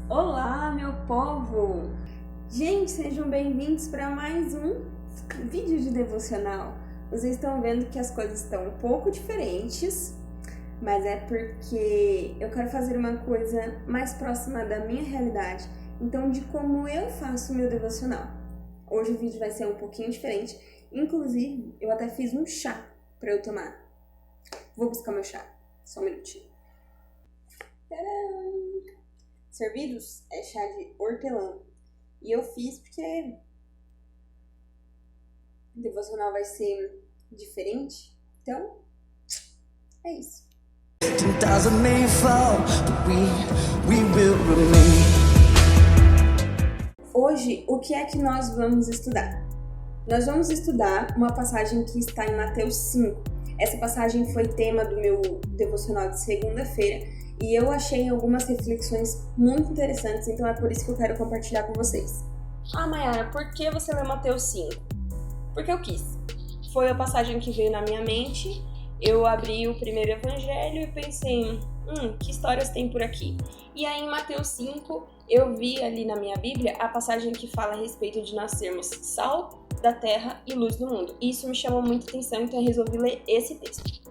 Olá, meu povo! Gente, sejam bem-vindos para mais um vídeo de devocional. Vocês estão vendo que as coisas estão um pouco diferentes, mas é porque eu quero fazer uma coisa mais próxima da minha realidade, então de como eu faço o meu devocional. Hoje o vídeo vai ser um pouquinho diferente, inclusive eu até fiz um chá para eu tomar. Vou buscar meu chá, só um minutinho. Tcharam! Servidos é chá de hortelã. E eu fiz porque o devocional vai ser diferente. Então, é isso. 10,000 may fall, but we will remain. Hoje, o que é que nós vamos estudar? Nós vamos estudar uma passagem que está em Mateus 5. Essa passagem foi tema do meu devocional de segunda-feira e eu achei algumas reflexões muito interessantes, então é por isso que eu quero compartilhar com vocês. Ah, Mayara, por que você leu Mateus 5? Porque eu quis. Foi a passagem que veio na minha mente, eu abri o primeiro evangelho e pensei, que histórias tem por aqui? E aí em Mateus 5, eu vi ali na minha Bíblia a passagem que fala a respeito de nós sermos sal da terra e luz do mundo. E isso me chamou muita atenção, então eu resolvi ler esse texto.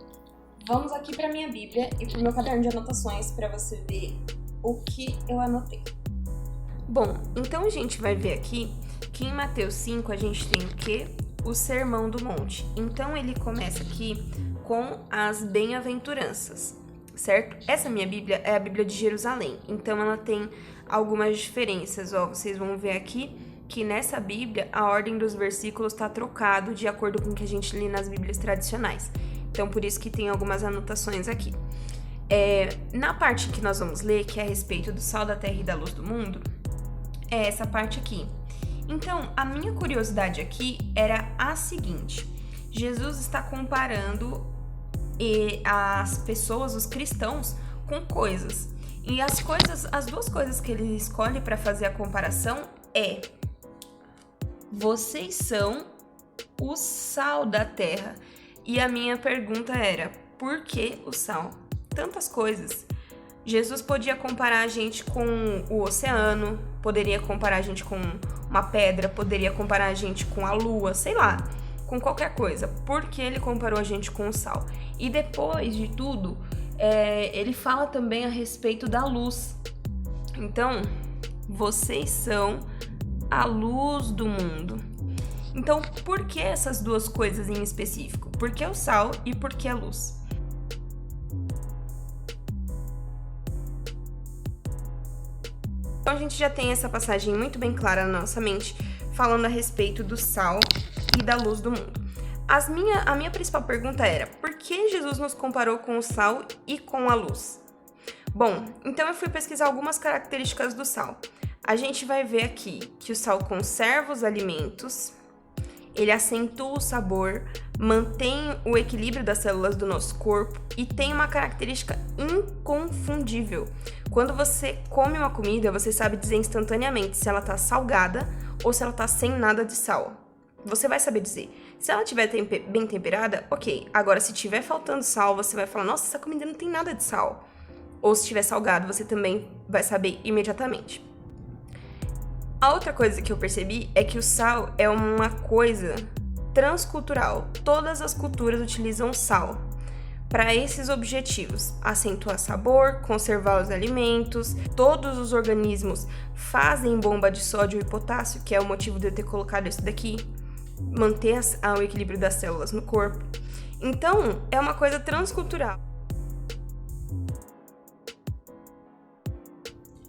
Vamos aqui para minha Bíblia e para o meu caderno de anotações para você ver o que eu anotei. Bom, então a gente vai ver aqui que em Mateus 5 a gente tem o quê? O Sermão do Monte. Então ele começa aqui com as bem-aventuranças, certo? Essa minha Bíblia é a Bíblia de Jerusalém, então ela tem algumas diferenças, ó. Vocês vão ver aqui que nessa Bíblia a ordem dos versículos está trocado de acordo com o que a gente lê nas Bíblias tradicionais. Então por isso que tem algumas anotações aqui. Na parte que nós vamos ler, que é a respeito do sal da terra e da luz do mundo, é essa parte aqui. Então, a minha curiosidade aqui era a seguinte: Jesus está comparando as pessoas, os cristãos, com coisas. E as duas coisas que ele escolhe para fazer a comparação é: vocês são o sal da terra. E a minha pergunta era: por que o sal? Tantas coisas. Jesus podia comparar a gente com o oceano, poderia comparar a gente com uma pedra, poderia comparar a gente com a lua, sei lá, com qualquer coisa. Por que ele comparou a gente com o sal? E depois de tudo, ele fala também a respeito da luz. Então, vocês são a luz do mundo. Então, por que essas duas coisas em específico? Por que o sal e por que a luz? Então a gente já tem essa passagem muito bem clara na nossa mente, falando a respeito do sal e da luz do mundo. A minha principal pergunta era: por que Jesus nos comparou com o sal e com a luz? Bom, então eu fui pesquisar algumas características do sal. A gente vai ver aqui que o sal conserva os alimentos, ele acentua o sabor, mantém o equilíbrio das células do nosso corpo e tem uma característica inconfundível. Quando você come uma comida, você sabe dizer instantaneamente se ela tá salgada ou se ela tá sem nada de sal. Você vai saber dizer. Se ela estiver bem temperada, ok. Agora, se tiver faltando sal, você vai falar: nossa, essa comida não tem nada de sal. Ou se estiver salgado, você também vai saber imediatamente. A outra coisa que eu percebi é que o sal é uma coisa transcultural. Todas as culturas utilizam sal para esses objetivos: acentuar sabor, conservar os alimentos. Todos os organismos fazem bomba de sódio e potássio, que é o motivo de eu ter colocado isso daqui, manter o equilíbrio das células no corpo. Então, é uma coisa transcultural.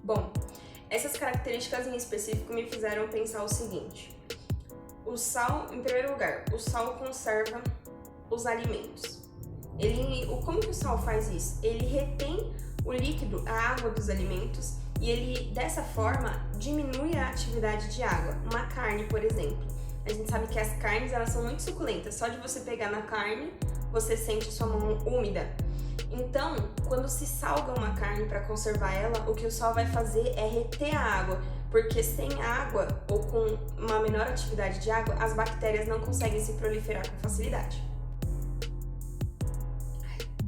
Bom, essas características em específico me fizeram pensar o seguinte: o sal, em primeiro lugar, o sal conserva os alimentos. Como que o sal faz isso? Ele retém o líquido, a água dos alimentos, e ele, dessa forma, diminui a atividade de água. Uma carne, por exemplo. A gente sabe que as carnes, elas são muito suculentas. Só de você pegar na carne, você sente sua mão úmida. Então, quando se salga uma carne para conservar ela, o que o sal vai fazer é reter a água, porque sem água ou com uma menor atividade de água, as bactérias não conseguem se proliferar com facilidade.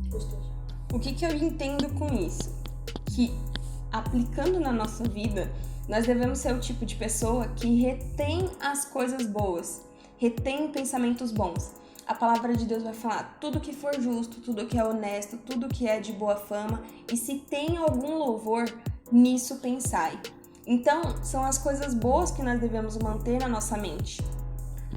Gostoso. O que eu entendo com isso? Que aplicando na nossa vida, nós devemos ser o tipo de pessoa que retém as coisas boas, retém pensamentos bons. A palavra de Deus vai falar tudo que for justo, tudo que é honesto, tudo que é de boa fama, e se tem algum louvor, nisso pensai. Então, são as coisas boas que nós devemos manter na nossa mente.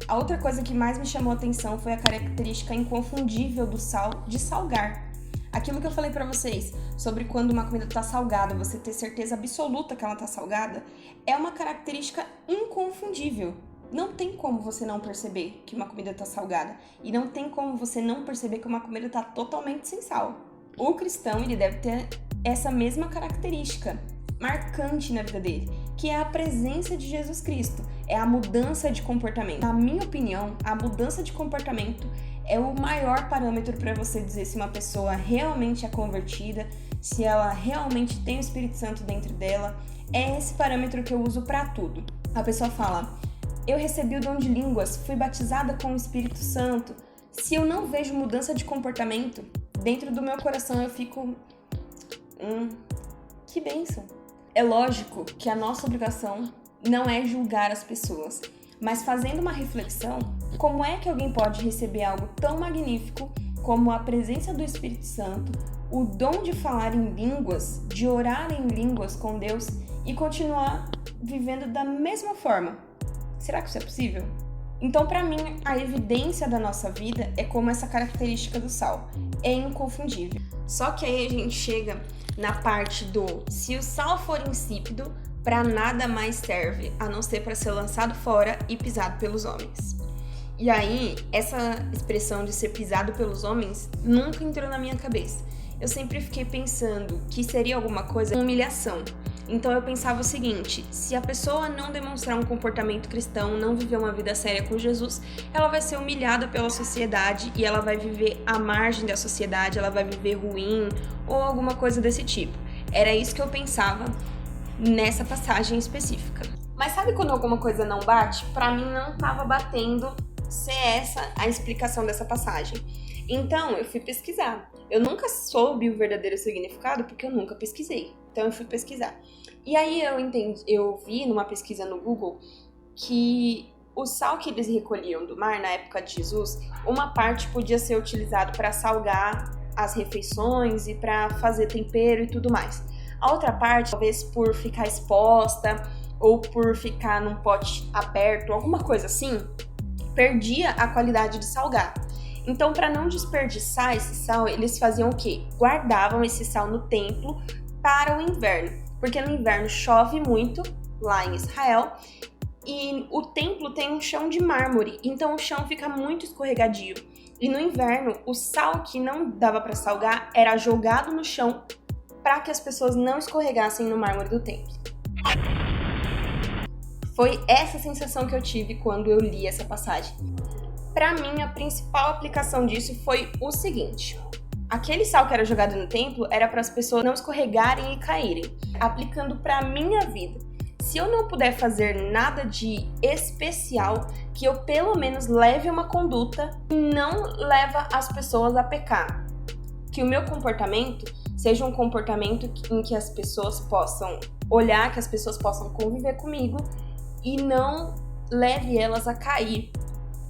A outra coisa que mais me chamou a atenção foi a característica inconfundível do sal, de salgar. Aquilo que eu falei pra vocês sobre quando uma comida tá salgada, você ter certeza absoluta que ela tá salgada, é uma característica inconfundível. Não tem como você não perceber que uma comida tá salgada. E não tem como você não perceber que uma comida tá totalmente sem sal. O cristão, ele deve ter essa mesma característica marcante na vida dele, que é a presença de Jesus Cristo, é a mudança de comportamento. Na minha opinião, a mudança de comportamento é o maior parâmetro para você dizer se uma pessoa realmente é convertida, se ela realmente tem o Espírito Santo dentro dela. É esse parâmetro que eu uso para tudo. A pessoa fala, eu recebi o dom de línguas, fui batizada com o Espírito Santo. Se eu não vejo mudança de comportamento, dentro do meu coração eu fico, que bênção. É lógico que a nossa obrigação não é julgar as pessoas, mas fazendo uma reflexão, como é que alguém pode receber algo tão magnífico como a presença do Espírito Santo, o dom de falar em línguas, de orar em línguas com Deus e continuar vivendo da mesma forma? Será que isso é possível? Então, para mim, a evidência da nossa vida é como essa característica do sal. É inconfundível. Só que aí a gente chega na parte do se o sal for insípido, para nada mais serve, a não ser para ser lançado fora e pisado pelos homens. E aí, essa expressão de ser pisado pelos homens nunca entrou na minha cabeça. Eu sempre fiquei pensando que seria alguma coisa de humilhação. Então eu pensava o seguinte, se a pessoa não demonstrar um comportamento cristão, não viver uma vida séria com Jesus, ela vai ser humilhada pela sociedade e ela vai viver à margem da sociedade, ela vai viver ruim ou alguma coisa desse tipo. Era isso que eu pensava nessa passagem específica. Mas sabe quando alguma coisa não bate? Pra mim não tava batendo ser essa a explicação dessa passagem. Então eu fui pesquisar. Eu nunca soube o verdadeiro significado porque eu nunca pesquisei. Então eu fui pesquisar. E aí eu vi numa pesquisa no Google que o sal que eles recolhiam do mar na época de Jesus, uma parte podia ser utilizado para salgar as refeições e para fazer tempero e tudo mais. A outra parte, talvez por ficar exposta ou por ficar num pote aberto, alguma coisa assim, perdia a qualidade de salgar. Então, para não desperdiçar esse sal, eles faziam o quê? Guardavam esse sal no templo para o inverno, porque no inverno chove muito lá em Israel e o templo tem um chão de mármore, então o chão fica muito escorregadio. E no inverno, o sal que não dava para salgar era jogado no chão para que as pessoas não escorregassem no mármore do templo. Foi essa sensação que eu tive quando eu li essa passagem. Para mim, a principal aplicação disso foi o seguinte: aquele sal que era jogado no templo era para as pessoas não escorregarem e caírem. Aplicando para a minha vida, se eu não puder fazer nada de especial, que eu pelo menos leve uma conduta que não leva as pessoas a pecar. Que o meu comportamento seja um comportamento em que as pessoas possam olhar, que as pessoas possam conviver comigo e não leve elas a cair.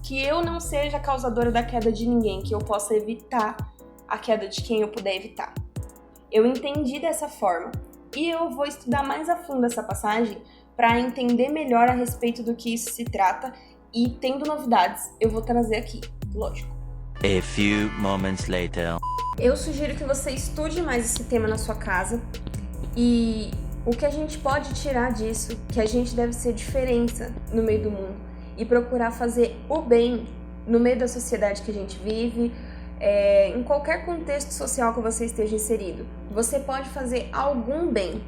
Que eu não seja a causadora da queda de ninguém, que eu possa evitar a queda de quem eu puder evitar. Eu entendi dessa forma e eu vou estudar mais a fundo essa passagem para entender melhor a respeito do que isso se trata e, tendo novidades, eu vou trazer aqui, lógico. A few moments later. Eu sugiro que você estude mais esse tema na sua casa e o que a gente pode tirar disso, que a gente deve ser diferença no meio do mundo e procurar fazer o bem no meio da sociedade que a gente vive, em qualquer contexto social que você esteja inserido. Você pode fazer algum bem.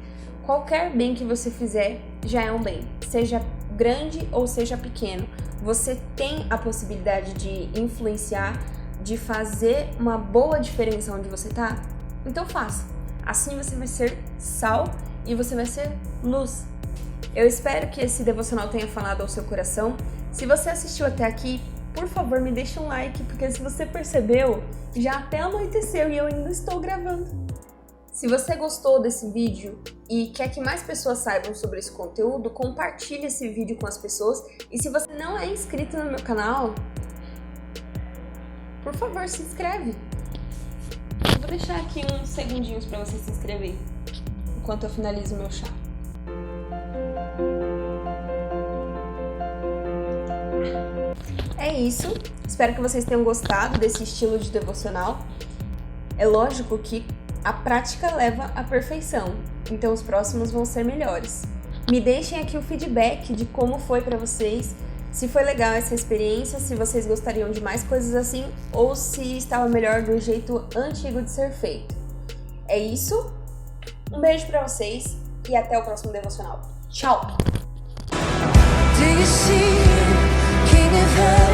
Qualquer bem que você fizer já é um bem, seja grande ou seja pequeno. Você tem a possibilidade de influenciar, de fazer uma boa diferença onde você tá, então faça. Assim você vai ser sal e você vai ser luz. Eu espero que esse devocional tenha falado ao seu coração. Se você assistiu até aqui, por favor, me deixa um like, porque se você percebeu, já até anoiteceu e eu ainda estou gravando. Se você gostou desse vídeo e quer que mais pessoas saibam sobre esse conteúdo, compartilhe esse vídeo com as pessoas. E se você não é inscrito no meu canal, por favor, se inscreve. Eu vou deixar aqui uns segundinhos para você se inscrever, enquanto eu finalizo o meu chá. É isso. Espero que vocês tenham gostado desse estilo de devocional. É lógico que a prática leva à perfeição, então os próximos vão ser melhores. Me deixem aqui o feedback de como foi para vocês, se foi legal essa experiência, se vocês gostariam de mais coisas assim ou se estava melhor do jeito antigo de ser feito. É isso. Um beijo para vocês e até o próximo devocional. Tchau! Do you see, King of Heaven?